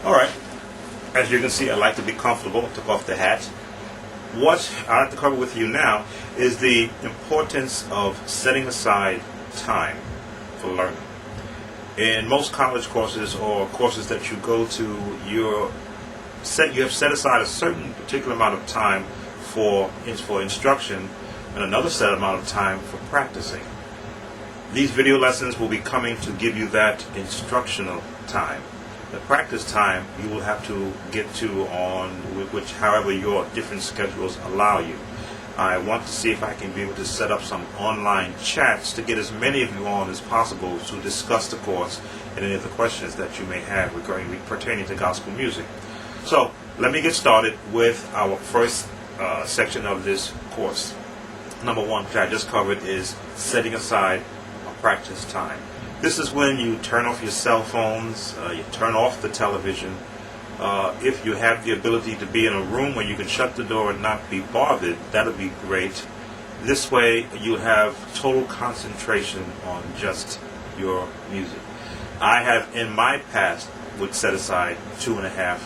Alright, as you can see, I like to be comfortable. I took off the hat. What I like to cover with you now is the importance of setting aside time for learning. In most college courses or courses that you go to, you have set aside a certain particular amount of time for instruction and another set amount of time for practicing. These video lessons will be coming to give you that instructional time. The practice time you will have to get to on which however your different schedules allow you. I want to see if I can be able to set up some online chats to get as many of you on as possible to discuss the course and any of the questions that you may have regarding pertaining to gospel music. So let me get started with our first section of this course. Number one, which I just covered, is setting aside a practice time. This is when you turn off your cell phones, you turn off the television. If you have the ability to be in a room where you can shut the door and not be bothered, that'll be great. This way you have total concentration on just your music. I have in my past would set aside 2.5,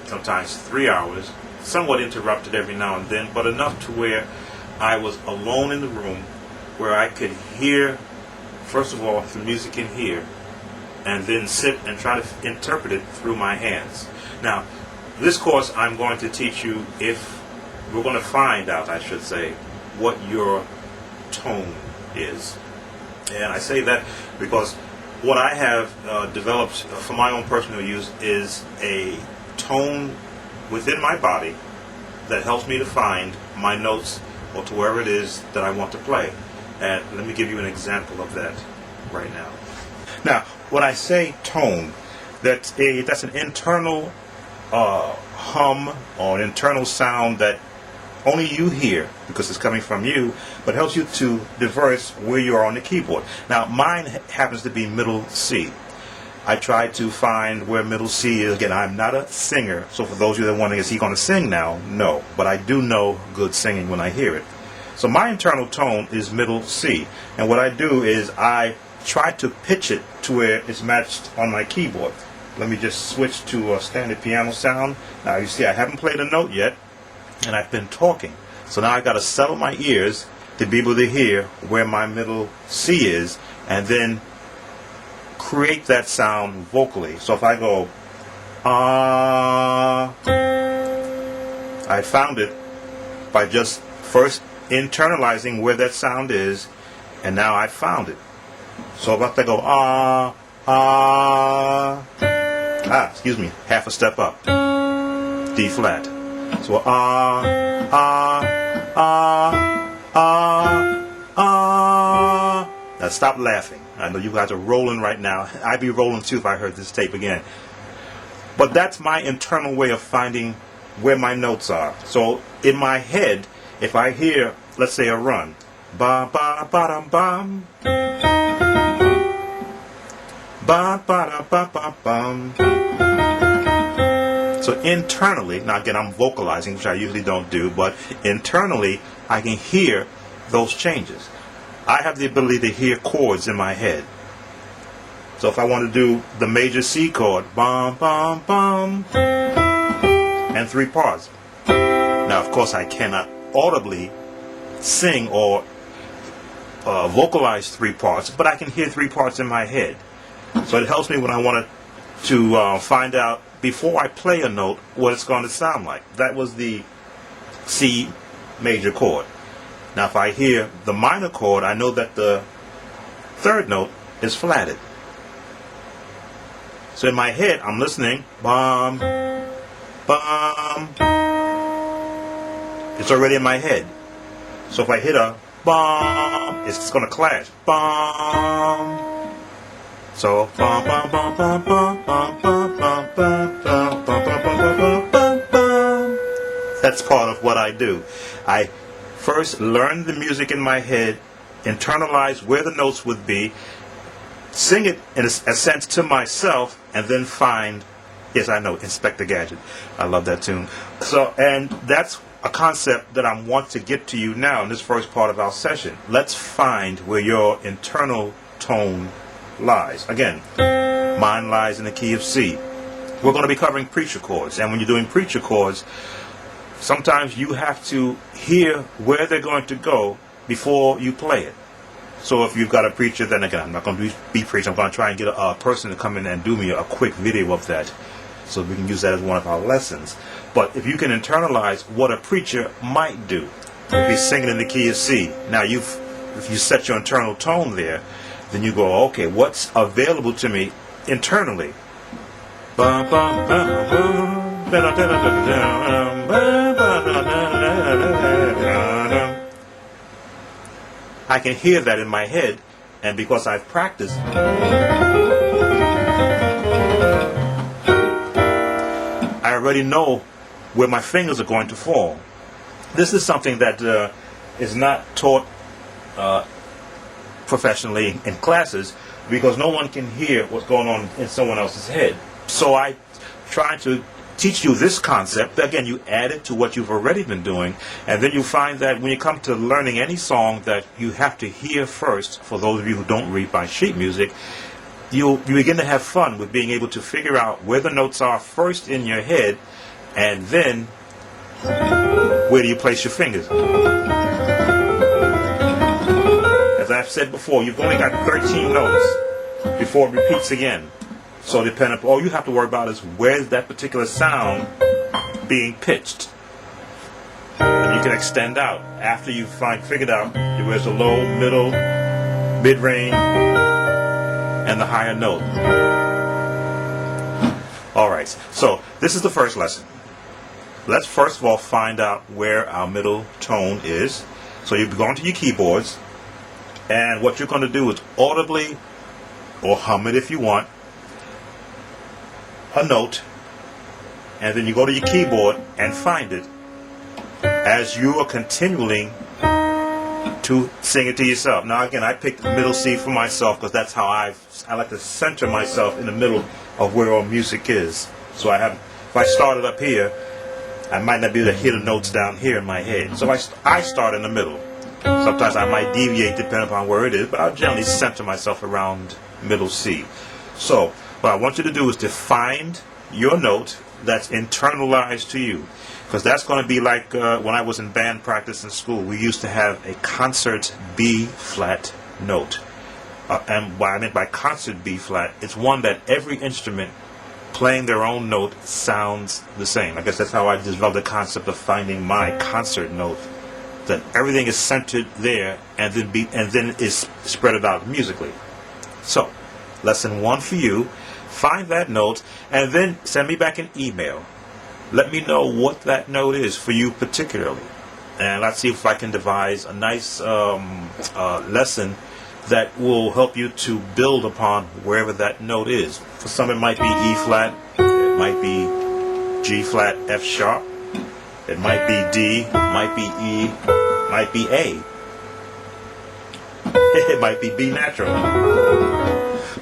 sometimes 3 hours, somewhat interrupted every now and then, but enough to where I was alone in the room where I could hear, first of all, the music in here, and then sit and try to interpret it through my hands. Now, this course I'm going to teach you we're going to find out, I should say, what your tone is. And I say that because what I have developed for my own personal use is a tone within my body that helps me to find my notes or to wherever it is that I want to play. And let me give you an example of that right now. Now, when I say tone, that's an internal hum or an internal sound that only you hear because it's coming from you, but helps you to diverse where you are on the keyboard. Now, mine happens to be middle C. I try to find where middle C is. Again, I'm not a singer, so for those of you that are wondering, is he going to sing now? No, but I do know good singing when I hear it. So my internal tone is middle C, and what I do is I try to pitch it to where it's matched on my keyboard. Let me just switch to a standard piano sound. Now you see I haven't played a note yet, and I've been talking. So now I've got to settle my ears to be able to hear where my middle C is, and then create that sound vocally. So if I go, I found it by just first internalizing where that sound is, and now I found it. So if I go, excuse me, half a step up, D flat. So Now stop laughing. I know you guys are rolling right now. I'd be rolling too if I heard this tape again. But that's my internal way of finding where my notes are. So in my head, if I hear, let's say, a run, ba ba ba dum bum, ba ba da ba ba bum. So internally, now again I'm vocalizing, which I usually don't do, but internally I can hear those changes. I have the ability to hear chords in my head. So if I want to do the major C chord, bum bum bum, and 3 parts. Now of course I cannot audibly sing or vocalize 3 parts, but I can hear 3 parts in my head. So it helps me when I want to find out before I play a note what it's going to sound like. That was the C major chord. Now if I hear the minor chord, I know that the 3rd note is flatted. So in my head I'm listening, bum, bum. It's already in my head. So if I hit a bum, it's going to clash. Bum. So bum bum bum bum bum bum bum bum bum bum bum bum bum. That's part of what I do. I first learn the music in my head, internalize where the notes would be, sing it in a sense to myself, and then find, yes I know, Inspector Gadget. I love that tune. So, and that's a concept that I want to get to you now in this first part of our session. Let's find where your internal tone lies. Again, mine lies in the key of C. we're going to be covering preacher chords. And when you're doing preacher chords, sometimes you have to hear where they're going to go before you play it. So if you've got a preacher, then again, I'm not going to be preaching. I'm going to try and get a person to come in and do me a quick video of that, so we can use that as one of our lessons. But if you can internalize what a preacher might do, if he's singing in the key of C, now if you set your internal tone there, then you go, okay, what's available to me internally? I can hear that in my head, and because I've practiced, I already know where my fingers are going to fall. This is something that is not taught professionally in classes, because no one can hear what's going on in someone else's head. So I try to teach you this concept. Again, you add it to what you've already been doing, and then you find that when you come to learning any song that you have to hear first, for those of you who don't read by sheet music, you begin to have fun with being able to figure out where the notes are first in your head, and then where do you place your fingers. As I've said before, you've only got 13 notes before it repeats again. So depending upon, all you have to worry about is where's that particular sound being pitched. And you can extend out after you figured out where's the low, middle, mid-range, and the higher note. Alright, so this is the first lesson. Let's first of all find out where our middle tone is. So you've gone to your keyboards, and what you're going to do is audibly, or hum it if you want, a note, and then you go to your keyboard and find it as you are continuing to sing it to yourself. Now again, I picked middle C for myself because that's how I like to center myself in the middle of where all music is. So if I started up here, I might not be able to hear the notes down here in my head. So I start in the middle. Sometimes I might deviate depending upon where it is, but I'll generally center myself around middle C. So what I want you to do is to find your note that's internalized to you, because that's going to be like when I was in band practice in school, we used to have a concert B flat note. And what I meant by concert B flat, it's one that every instrument playing their own note sounds the same. I guess that's how I developed the concept of finding my concert note, that everything is centered there and then is spread out musically. So lesson 1 for you: find that note and then send me back an email. Let me know what that note is for you particularly, and let's see if I can devise a nice lesson that will help you to build upon wherever that note is. For some it might be E flat, it might be G flat, F sharp, it might be D, it might be E, it might be A, it might be B natural.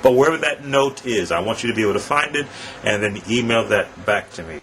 But wherever that note is, I want you to be able to find it and then email that back to me.